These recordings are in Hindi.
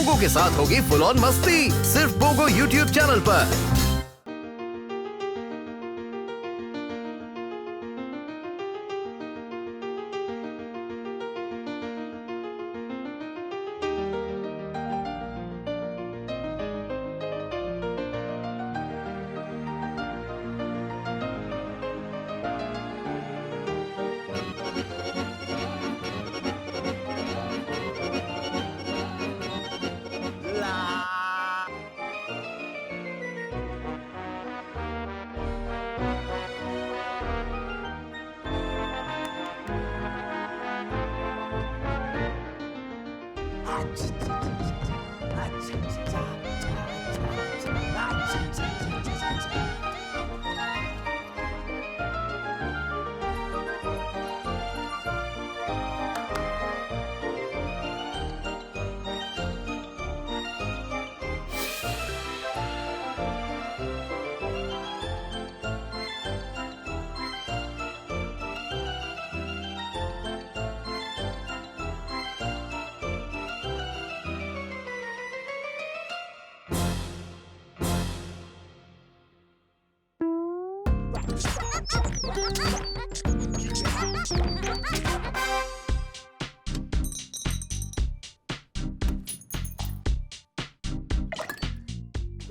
पोगो के साथ होगी फुल ऑन मस्ती, सिर्फ पोगो यूट्यूब चैनल पर।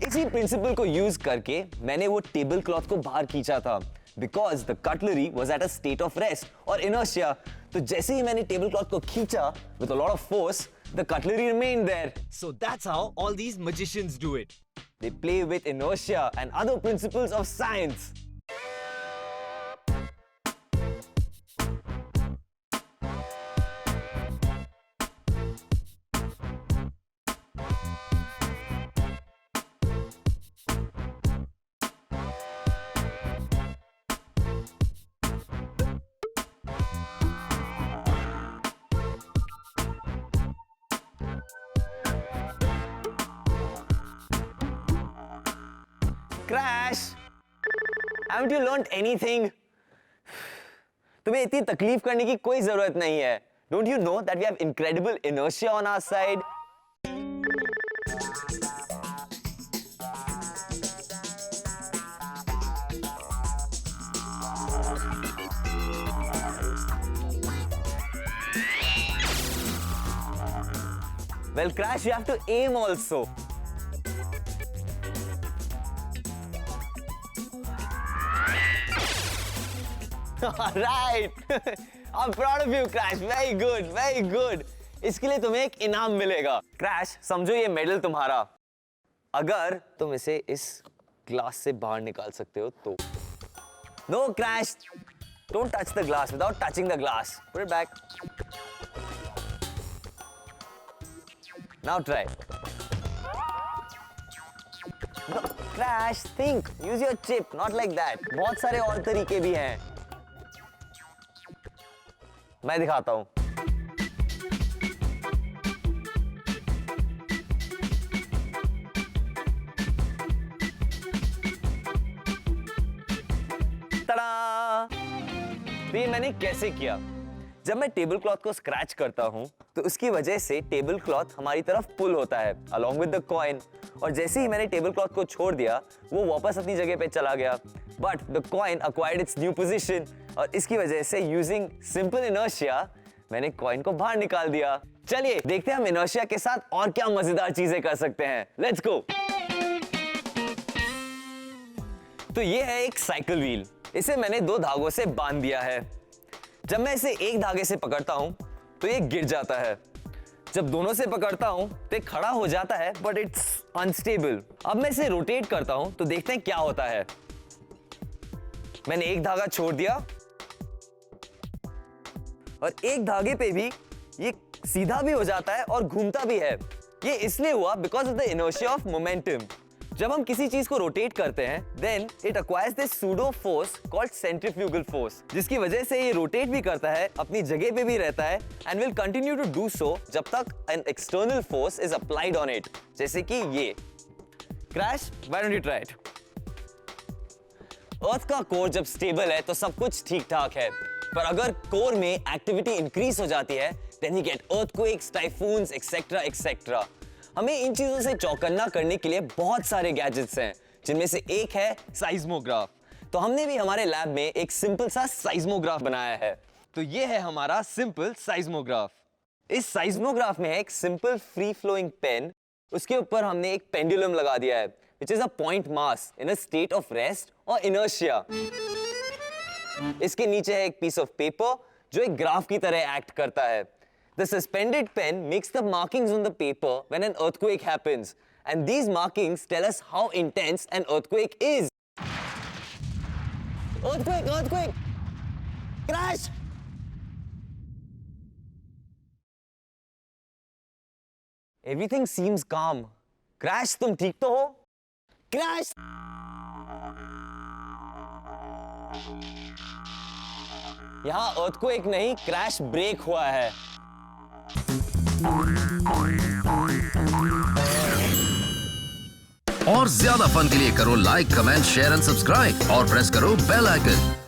इसी प्रिंसिपल को यूज करके मैंने वो टेबल क्लॉथ को बाहर खींचा था, because the cutlery was at a state of rest और इनर्शिया। तो जैसे ही मैंने टेबल क्लॉथ को खींचा with a lot of force, the cutlery remained there. So that's how all these magicians do it. They play with inertia and other principles of science. Crash! Haven't you learned anything? तुम्हें इतनी तकलीफ करने की कोई जरूरत नहीं है. Don't you know that we have incredible inertia on our side? Well, Crash, you have to aim also. Right. I'm proud of you, Crash. Very good, very good. इसके लिए तुम्हें एक इनाम मिलेगा. Crash, समझो ये मेडल तुम्हारा. अगर तुम इसे इस ग्लास से बाहर निकाल सकते हो तो. No, Crash. Don't touch the glass without touching the glass. Put it back. Now try. No, Crash, think. Use your chip, not like that. बहुत सारे और तरीके भी हैं. मैं दिखाता हूं. तड़ा! तो ये मैंने कैसे किया? जब मैं टेबल क्लॉथ को स्क्रैच करता हूं तो उसकी वजह से टेबल क्लॉथ हमारी तरफ पुल होता है along with the coin, और जैसे ही मैंने टेबल क्लॉथ को छोड़ दिया वो वापस अपनी जगह पे चला गया. But the coin acquired its new position, और इसकी वजह से using simple inertia मैंने कॉइन को बाहर निकाल दिया. चलिए देखते हैं हम इनर्शिया के साथ और क्या मजेदार चीजें कर सकते हैं. Let's go. तो ये है एक साइकिल व्हील. इसे मैंने दो धागों से बांध दिया है. जब मैं इसे एक धागे से पकड़ता हूं तो ये गिर जाता है. जब दोनों से पकड़ता हूं तो ये खड़ा हो जाता है, बट इट्स अनस्टेबल. अब मैं इसे रोटेट करता हूं तो देखते हैं क्या होता है. मैंने एक धागा छोड़ दिया और एक धागे पे भी ये सीधा भी हो जाता है और घूमता भी है. ये इसलिए हुआ because of the inertia of momentum. जब हम किसी चीज को रोटेट करते हैं then it acquires this pseudo force called centrifugal force, जिसकी वजह से ये रोटेट भी करता है, अपनी जगह पे भी रहता है and will continue to do so जब तक an external force is applied on it, जैसे कि ये. Crash, why don't you try it? Earth का कोर जब स्टेबल है तो सब कुछ ठीक ठाक है, पर अगर कोर में एक्टिविटी इंक्रीज हो जाती है then we get earthquakes, typhoons, etcetera etcetera. हमें इन चीजों से चौकन्ना करने के लिए बहुत सारे गैजेट्स हैं, जिनमें से एक है साइज्मोग्राफ। तो हमने भी हमारे लैब में एक सिंपल सा साइज्मोग्राफ बनाया है। तो ये है हमारा सिंपल साइज्मोग्राफ। इस साइज्मोग्राफ में है एक सिंपल फ्री फ्लोइंग पेन, उसके ऊपर हमने एक पेंडुलम लगा दिया है, which is a point mass in a state of rest or inertia. इसके नीचे है एक piece of paper जो एक ग्राफ की तरह एक्ट करता है। The suspended pen makes the markings on the paper when an earthquake happens, and these markings tell us how intense an earthquake is. Earthquake, earthquake, crash. Everything seems calm. Crash, तुम ठीक तो हो? Crash. यहाँ earthquake नहीं, crash break हुआ है। और ज्यादा फन के लिए करो like, comment, share and subscribe और प्रेस करो बेल आइकन।